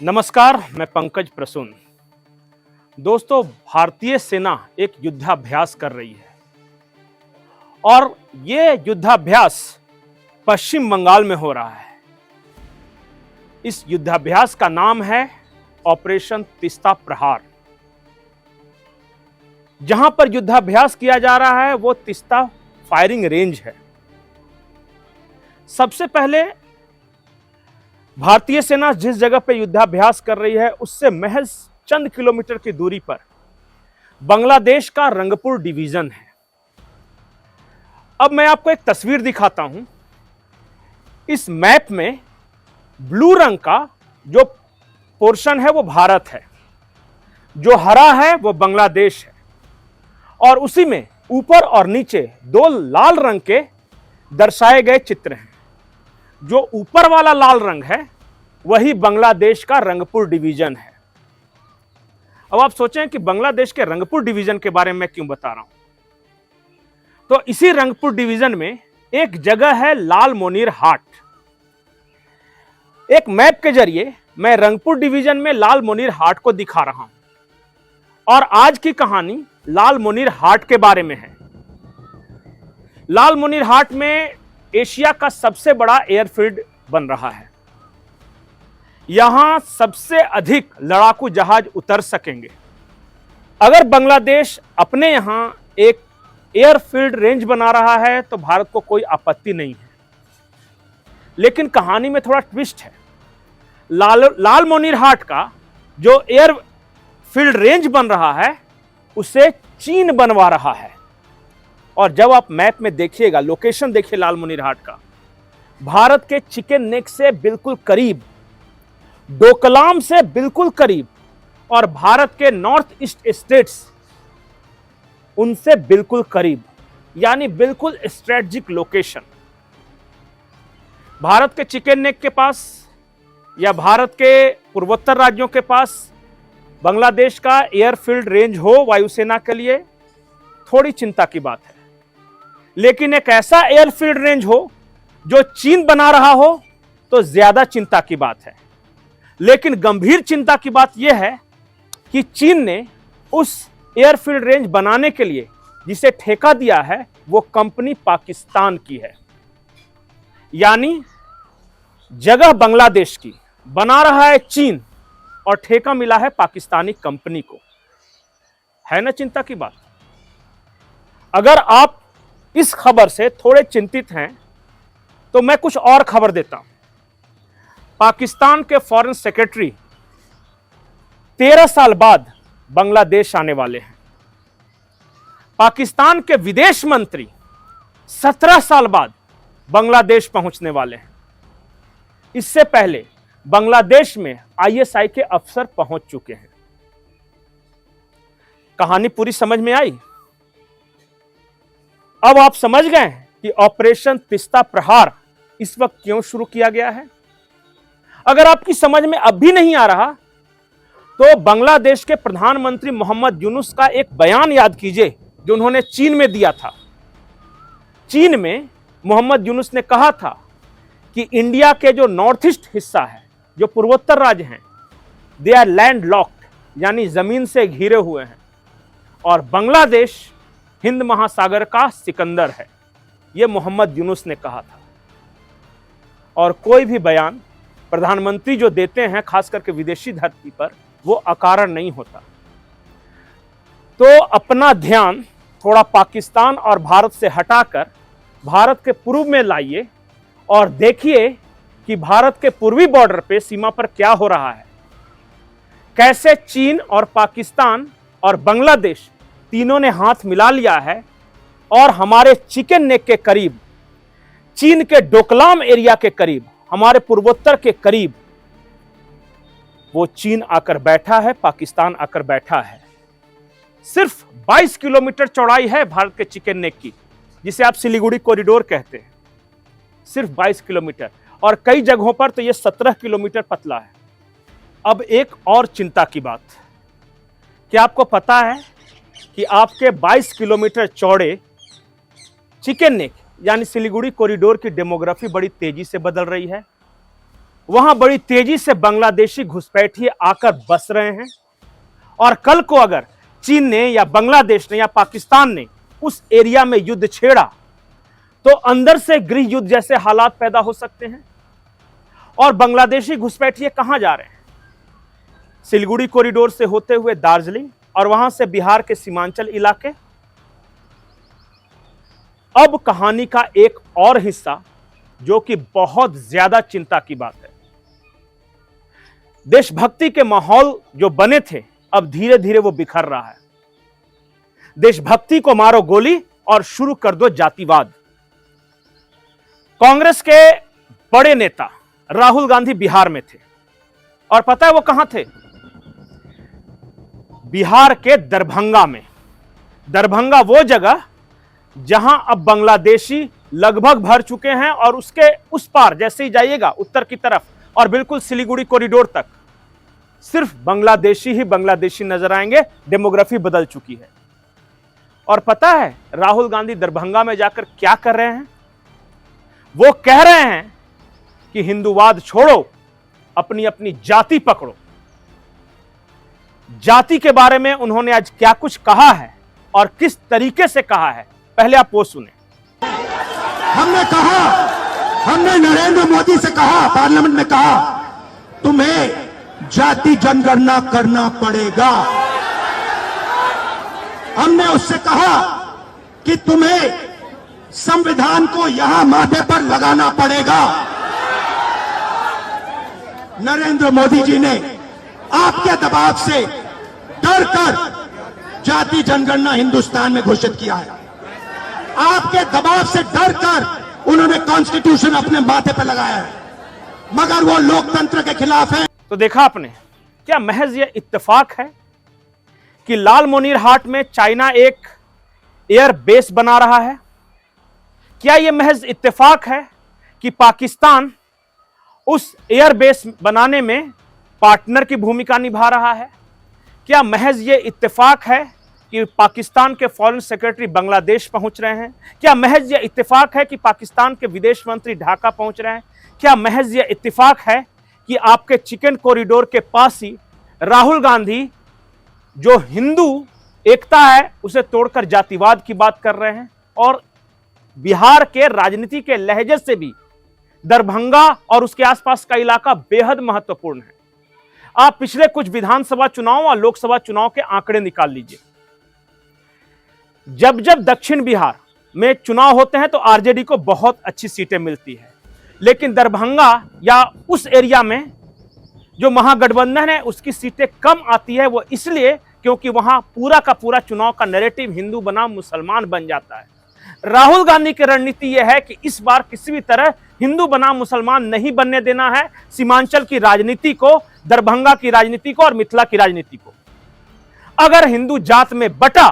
नमस्कार, मैं पंकज प्रसून। दोस्तों, भारतीय सेना एक युद्धाभ्यास कर रही है और ये युद्धाभ्यास पश्चिम बंगाल में हो रहा है। इस युद्धाभ्यास का नाम है ऑपरेशन तीस्ता प्रहार। जहां पर युद्धाभ्यास किया जा रहा है वो तीस्ता फायरिंग रेंज है। सबसे पहले भारतीय सेना जिस जगह पे युद्धाभ्यास कर रही है उससे महज चंद किलोमीटर की दूरी पर बांग्लादेश का रंगपुर डिवीजन है। अब मैं आपको एक तस्वीर दिखाता हूं। इस मैप में ब्लू रंग का जो पोर्शन है वो भारत है, जो हरा है वो बांग्लादेश है और उसी में ऊपर और नीचे दो लाल रंग के दर्शाए गए चित्र हैं। जो ऊपर वाला लाल रंग है वही बांग्लादेश का रंगपुर डिवीजन है। अब आप सोचें कि बांग्लादेश के रंगपुर डिवीजन के बारे में क्यों बता रहा हूं। तो इसी रंगपुर डिवीजन में एक जगह है लाल मोनीर हाट। एक मैप के जरिए मैं रंगपुर डिवीजन में लाल मोनीर हाट को दिखा रहा हूं और आज की कहानी लाल मोनीर हाट के बारे में है। लाल मोनीर हाट में एशिया का सबसे बड़ा एयरफील्ड बन रहा है। यहां सबसे अधिक लड़ाकू जहाज उतर सकेंगे। अगर बांग्लादेश अपने यहां एक एयरफील्ड रेंज बना रहा है तो भारत को कोई आपत्ति नहीं है, लेकिन कहानी में थोड़ा ट्विस्ट है। लाल मोनीर हाट का जो एयरफील्ड रेंज बन रहा है उसे चीन बनवा रहा है। और जब आप मैप में देखिएगा, लोकेशन देखिए लाल मोनीर हाट का, भारत के चिकन नेक से बिल्कुल करीब, डोकलाम से बिल्कुल करीब और भारत के नॉर्थ ईस्ट स्टेट्स उनसे बिल्कुल करीब, यानी बिल्कुल स्ट्रेटेजिक लोकेशन। भारत के चिकन नेक के पास या भारत के पूर्वोत्तर राज्यों के पास बांग्लादेश का एयरफील्ड रेंज हो वायुसेना के लिए थोड़ी चिंता की बात है, लेकिन एक ऐसा एयरफील्ड रेंज हो जो चीन बना रहा हो तो ज्यादा चिंता की बात है। लेकिन गंभीर चिंता की बात यह है कि चीन ने उस एयरफील्ड रेंज बनाने के लिए जिसे ठेका दिया है वो कंपनी पाकिस्तान की है, यानी जगह बांग्लादेश की बना रहा है चीन और ठेका मिला है पाकिस्तानी कंपनी को। है ना चिंता की बात। अगर आप इस खबर से थोड़े चिंतित हैं तो मैं कुछ और खबर देता हूं। पाकिस्तान के फॉरेन सेक्रेटरी 13 साल बाद बांग्लादेश आने वाले हैं। पाकिस्तान के विदेश मंत्री 17 साल बाद बांग्लादेश पहुंचने वाले हैं। इससे पहले बांग्लादेश में आईएसआई के अफसर पहुंच चुके हैं। कहानी पूरी समझ में आई। अब आप समझ गए कि ऑपरेशन तीस्ता प्रहार इस वक्त क्यों शुरू किया गया है। अगर आपकी समझ में अब भी नहीं आ रहा तो बांग्लादेश के प्रधानमंत्री मोहम्मद यूनुस का एक बयान याद कीजिए जो उन्होंने चीन में दिया था। चीन में मोहम्मद यूनुस ने कहा था कि इंडिया के जो नॉर्थ ईस्ट हिस्सा है, जो पूर्वोत्तर राज्य हैं, दे आर लैंड लॉक्ड, यानी जमीन से घिरे हुए हैं और बांग्लादेश हिंद महासागर का सिकंदर है। यह मोहम्मद यूनुस ने कहा था। और कोई भी बयान प्रधानमंत्री जो देते हैं खास करके विदेशी धरती पर वो अकारण नहीं होता। तो अपना ध्यान थोड़ा पाकिस्तान और भारत से हटाकर भारत के पूर्व में लाइए और देखिए कि भारत के पूर्वी बॉर्डर पे सीमा पर क्या हो रहा है। कैसे चीन और पाकिस्तान और बांग्लादेश तीनों ने हाथ मिला लिया है और हमारे चिकन नेक के करीब, चीन के डोकलाम एरिया के करीब, हमारे पूर्वोत्तर के करीब वो चीन आकर बैठा है, पाकिस्तान आकर बैठा है। सिर्फ 22 किलोमीटर चौड़ाई है भारत के चिकन नेक की, जिसे आप सिलीगुड़ी कॉरिडोर कहते हैं। सिर्फ 22 किलोमीटर और कई जगहों पर तो ये 17 किलोमीटर पतला है। अब एक और चिंता की बात, क्या आपको पता है कि आपके 22 किलोमीटर चौड़े चिकन नेक यानी सिलीगुड़ी कॉरिडोर की डेमोग्राफी बड़ी तेजी से बदल रही है। वहां बड़ी तेजी से बांग्लादेशी घुसपैठिए आकर बस रहे हैं और कल को अगर चीन ने या बांग्लादेश ने या पाकिस्तान ने उस एरिया में युद्ध छेड़ा तो अंदर से गृह युद्ध जैसे हालात पैदा हो सकते हैं। और बांग्लादेशी घुसपैठिए कहां जा रहे हैं? सिलीगुड़ी कॉरिडोर से होते हुए दार्जिलिंग और वहां से बिहार के सीमांचल इलाके। अब कहानी का एक और हिस्सा जो कि बहुत ज्यादा चिंता की बात है। देशभक्ति के माहौल जो बने थे अब धीरे धीरे वो बिखर रहा है। देशभक्ति को मारो गोली और शुरू कर दो जातिवाद। कांग्रेस के बड़े नेता राहुल गांधी बिहार में थे और पता है वो कहां थे? बिहार के दरभंगा में। दरभंगा वो जगह जहां अब बांग्लादेशी लगभग भर चुके हैं और उसके उस पार जैसे ही जाइएगा उत्तर की तरफ और बिल्कुल सिलीगुड़ी कॉरिडोर तक सिर्फ बांग्लादेशी ही बांग्लादेशी नजर आएंगे। डेमोग्राफी बदल चुकी है। और पता है राहुल गांधी दरभंगा में जाकर क्या कर रहे हैं? वो कह रहे हैं कि हिंदूवाद छोड़ो, अपनी अपनी जाति पकड़ो। जाति के बारे में उन्होंने आज क्या कुछ कहा है और किस तरीके से कहा है, पहले आप वो सुने। हमने नरेंद्र मोदी से कहा, पार्लियामेंट में कहा, तुम्हें जाति जनगणना करना पड़ेगा। हमने उससे कहा कि तुम्हें संविधान को यहां माथे पर लगाना पड़ेगा। नरेंद्र मोदी जी ने आपके दबाव से डरकर जाति जनगणना हिंदुस्तान में घोषित किया है। आपके दबाव से डरकर उन्होंने कॉन्स्टिट्यूशन अपने माथे पर लगाया है, मगर वो लोकतंत्र के खिलाफ है। तो देखा आपने, क्या महज यह इत्तेफाक है कि लालमोनीरहाट में चाइना एक एयर बेस बना रहा है? क्या यह महज इत्तेफाक है कि पाकिस्तान उस एयर बेस बनाने में पार्टनर की भूमिका निभा रहा है? क्या महज यह इत्तेफाक है कि पाकिस्तान के फॉरेन सेक्रेटरी बांग्लादेश पहुंच रहे हैं? क्या महज यह इत्तेफाक है कि पाकिस्तान के विदेश मंत्री ढाका पहुंच रहे हैं? क्या महज यह इत्तेफाक है कि आपके चिकन कॉरिडोर के पास ही राहुल गांधी जो हिंदू एकता है उसे तोड़कर जातिवाद की बात कर रहे हैं? और बिहार के राजनीति के लहजे से भी दरभंगा और उसके आसपास का इलाका बेहद महत्वपूर्ण है। आप पिछले कुछ विधानसभा चुनाव और लोकसभा चुनाव के आंकड़े निकाल लीजिए। जब जब दक्षिण बिहार में चुनाव होते हैं तो आरजेडी को बहुत अच्छी सीटें मिलती है, लेकिन दरभंगा या उस एरिया में जो महागठबंधन है उसकी सीटें कम आती है। वो इसलिए क्योंकि वहां पूरा का पूरा चुनाव का नैरेटिव हिंदू बनाम मुसलमान बन जाता है। राहुल गांधी की रणनीति यह है कि इस बार किसी भी तरह हिंदू बनाम मुसलमान नहीं बनने देना है। सीमांचल की राजनीति को, दरभंगा की राजनीति को और मिथिला की राजनीति को अगर हिंदू जात में बटा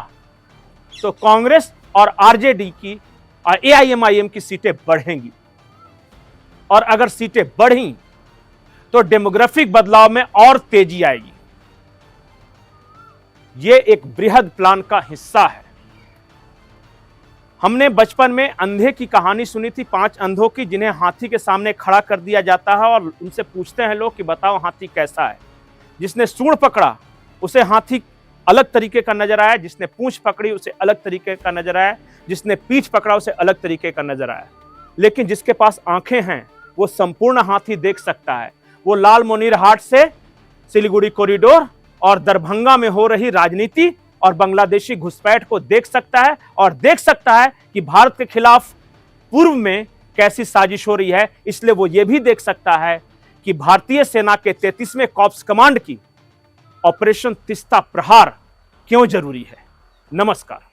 तो कांग्रेस और आरजेडी की और एआईएमआईएम की सीटें बढ़ेंगी। और अगर सीटें बढ़ी तो डेमोग्राफिक बदलाव में और तेजी आएगी। यह एक बृहद प्लान का हिस्सा है। हमने बचपन में अंधे की कहानी सुनी थी, 5 अंधों की, जिन्हें हाथी के सामने खड़ा कर दिया जाता है और उनसे पूछते हैं लोग कि बताओ हाथी कैसा है। जिसने सूंड पकड़ा उसे हाथी अलग तरीके का नजर आया, जिसने पूंछ पकड़ी उसे अलग तरीके का नजर आया, जिसने पीठ पकड़ा उसे अलग तरीके का नजर आया। लेकिन जिसके पास आंखें हैं वो संपूर्ण हाथी देख सकता है। वो लालमोनीरहाट से सिलीगुड़ी कॉरिडोर और दरभंगा में हो रही राजनीति और बांग्लादेशी घुसपैठ को देख सकता है और देख सकता है कि भारत के खिलाफ पूर्व में कैसी साजिश हो रही है। इसलिए वो ये भी देख सकता है कि भारतीय सेना के 33वें कॉर्प्स कमांड की ऑपरेशन तीस्ता प्रहार क्यों जरूरी है। नमस्कार।